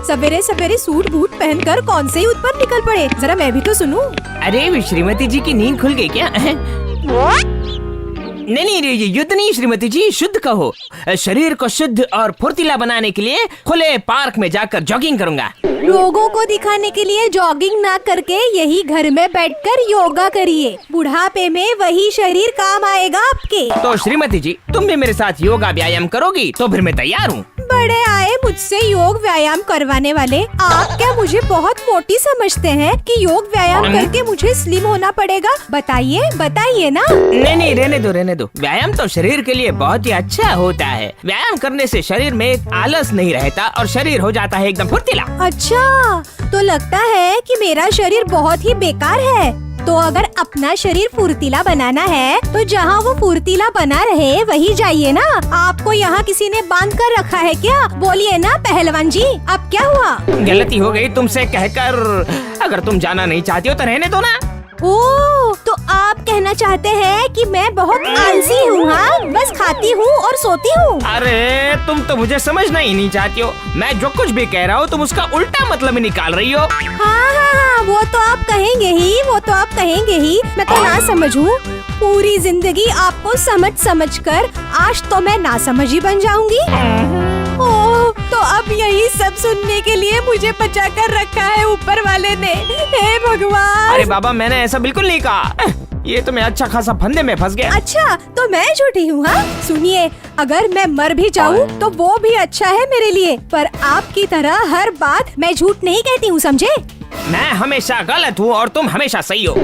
सवेरे सवेरे suit boot पहनकर कौन से युद्ध पर निकल पड़े, जरा मैं भी तो सुनूं। अरे श्रीमती जी की नींद खुल गई क्या? नहीं, ये युद्ध नहीं श्रीमती जी, शुद्ध कहो। शरीर को शुद्ध और फुर्तीला बनाने के लिए खुले पार्क में जाकर जॉगिंग करूंगा। लोगों को दिखाने के लिए जॉगिंग ना करके यही घर में बैठकर योगा करिए, बुढ़ापे में वही शरीर काम आएगा आपके। तो श्रीमती जी तुम भी मेरे साथ योगा व्यायाम करोगी तो फिर मैं तैयार हूँ। बड़े आए मुझसे योग व्यायाम करवाने वाले, आप क्या मुझे बहुत मोटी समझते हैं कि योग व्यायाम करके मुझे स्लिम होना पड़ेगा? बताइए बताइए ना। नहीं, रहने दो। व्यायाम तो शरीर के लिए बहुत ही अच्छा होता है। व्यायाम करने से शरीर में एक आलस नहीं रहता और शरीर हो जाता है एकदम फुर्तीला। अच्छा, तो लगता है कि मेरा शरीर बहुत ही बेकार है। तो अगर अपना शरीर फुर्तीला बनाना है तो जहाँ वो फुर्तीला बना रहे वही जाइए ना। आपको यहाँ किसी ने बांध कर रखा है क्या? बोलिए ना पहलवान जी, अब क्या हुआ? गलती हो गई तुमसे कहकर। अगर तुम जाना नहीं चाहती हो तो रहने दो ना। ओह, तो आप कहना चाहते हैं कि मैं बहुत आलसी हूँ? हाँ, बस खाती हूँ और सोती हूँ। अरे तुम तो मुझे समझना ही नहीं चाहती हो। मैं जो कुछ भी कह रहा हूँ तुम उसका उल्टा मतलब ही निकाल रही हो। हाँ, वो तो आप कहेंगे ही, मैं तो ना समझूं। पूरी जिंदगी आपको समझ कर आज तो मैं ना समझ ही बन जाऊंगी। ओह, तो अब यही सब सुनने के लिए मुझे बचा कर रखा है ऊपर वाले ने। हे भगवान। अरे बाबा मैंने ऐसा बिल्कुल नहीं कहा। ये तो मैं अच्छा खासा फंदे में फंस गया। अच्छा, तो मैं झूठी हूँ? हाँ, सुनिए, अगर मैं मर भी जाऊँ तो वो भी अच्छा है मेरे लिए, पर आपकी तरह हर बात मैं झूठ नहीं कहती हूँ, समझे? मैं हमेशा गलत हूँ और तुम हमेशा सही हो।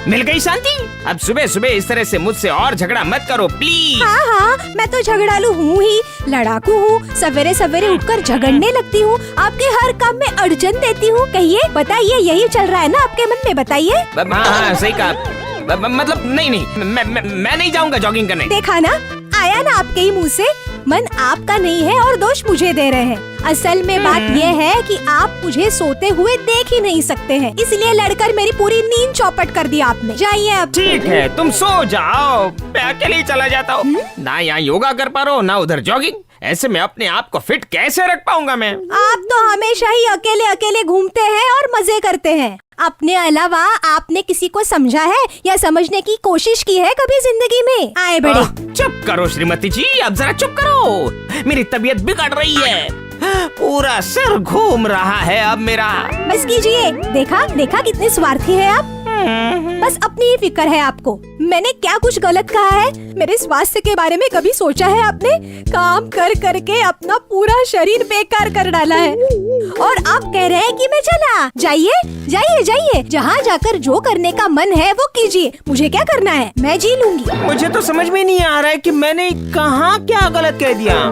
मिल गई शांति? अब सुबह सुबह इस तरह से मुझसे और झगड़ा मत करो प्लीज। हाँ, मैं तो झगड़ालू हूँ ही, लड़ाकू हूँ। सवेरे सवेरे उठकर झगड़ने लगती हूँ, आपके हर काम में अड़चन देती हूँ। कहिए, बताइए, यही चल रहा है ना आपके मन में? बताइए। हाँ, सही कहा। मतलब नहीं, मैं नहीं जाऊंगा जॉगिंग करने। देखा ना, आया ना आपके ही मुँह से। मन आपका नहीं है और दोष मुझे दे रहे हैं। असल में बात ये है कि आप मुझे सोते हुए देख ही नहीं सकते हैं, इसलिए लड़कर मेरी पूरी नींद चौपट कर दी आपने। जाइए अब। ठीक है, तुम सो जाओ, मैं अकेले ही चला जाता हूँ। ना यहाँ योगा कर पा रहा हूँ ना उधर जॉगिंग। ऐसे में अपने आप को फिट कैसे रख पाऊंगा मैं? आप तो हमेशा ही अकेले अकेले घूमते हैं और मजे करते हैं। अपने अलावा आपने किसी को समझा है या समझने की कोशिश की है कभी जिंदगी में? आए बड़े। चुप करो श्रीमती जी, अब जरा चुप करो। मेरी तबीयत बिगड़ रही है, पूरा सिर घूम रहा है अब मेरा। बस कीजिए, देखा कितने स्वार्थी है आप। बस अपनी ही फिक्र है आपको। मैंने क्या कुछ गलत कहा है? मेरे स्वास्थ्य के बारे में कभी सोचा है आपने? काम कर करके अपना पूरा शरीर बेकार कर डाला है और आप कह रहे हैं कि मैं चला। जाइए, जहाँ जाकर जो करने का मन है वो कीजिए। मुझे क्या करना है? मैं जी लूंगी। मुझे तो समझ में नहीं आ रहा है कि मैंने कहाँ क्या गलत कह दिया।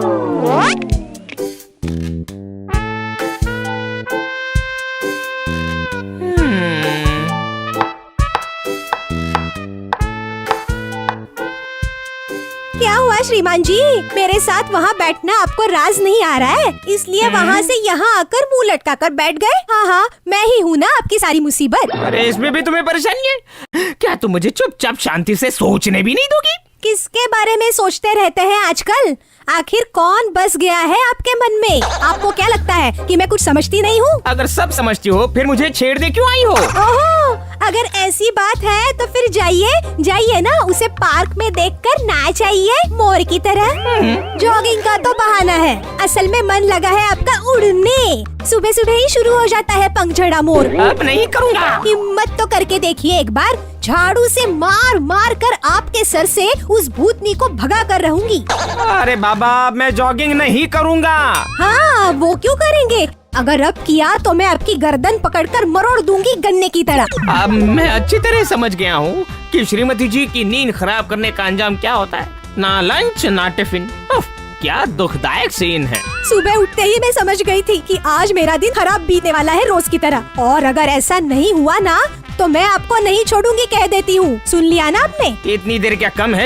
क्या हुआ श्रीमान जी? मेरे साथ वहाँ बैठना आपको राज नहीं आ रहा है, इसलिए वहाँ से यहाँ आकर मुंह लटका कर बैठ गए? हाँ, मैं ही हूँ ना आपकी सारी मुसीबत। अरे इसमें भी तुम्हें परेशानी है? क्या तुम मुझे चुपचाप शांति से सोचने भी नहीं दोगी? किसके बारे में सोचते रहते हैं आजकल? आखिर कौन बस गया है आपके मन में? आपको क्या लगता है कि मैं कुछ समझती नहीं हूँ? अगर सब समझती हो फिर मुझे छेड़ने क्यों आई हो? ओहो, अगर ऐसी बात है तो फिर जाइए ना, उसे पार्क में देखकर नाच आइए मोर की तरह। जॉगिंग का तो बहाना है, असल में मन लगा है आपका उड़ने। सुबह सुबह ही शुरू हो जाता है पंखजड़ा मोर। अब नहीं करूँगा। हिम्मत तो करके देखिए एक बार। झाड़ू से मार कर आपके सर से उस भूतनी को भगा कर रहूंगी। अरे बाबा, मैं जॉगिंग नहीं करूँगा। हाँ, वो क्यों करेंगे? अगर अब किया तो मैं आपकी गर्दन पकड़कर मरोड़ दूंगी गन्ने की तरह। अब मैं अच्छी तरह समझ गया हूँ कि श्रीमती जी की नींद खराब करने का अंजाम क्या होता है। ना लंच ना टिफिन। क्या दुखदायक सीन है। सुबह उठते ही मैं समझ गई थी कि आज मेरा दिन खराब बीतने वाला है रोज की तरह, और अगर ऐसा नहीं हुआ ना तो मैं आपको नहीं छोड़ूंगी, कह देती हूँ। सुन लिया ना आपने? इतनी देर क्या कम है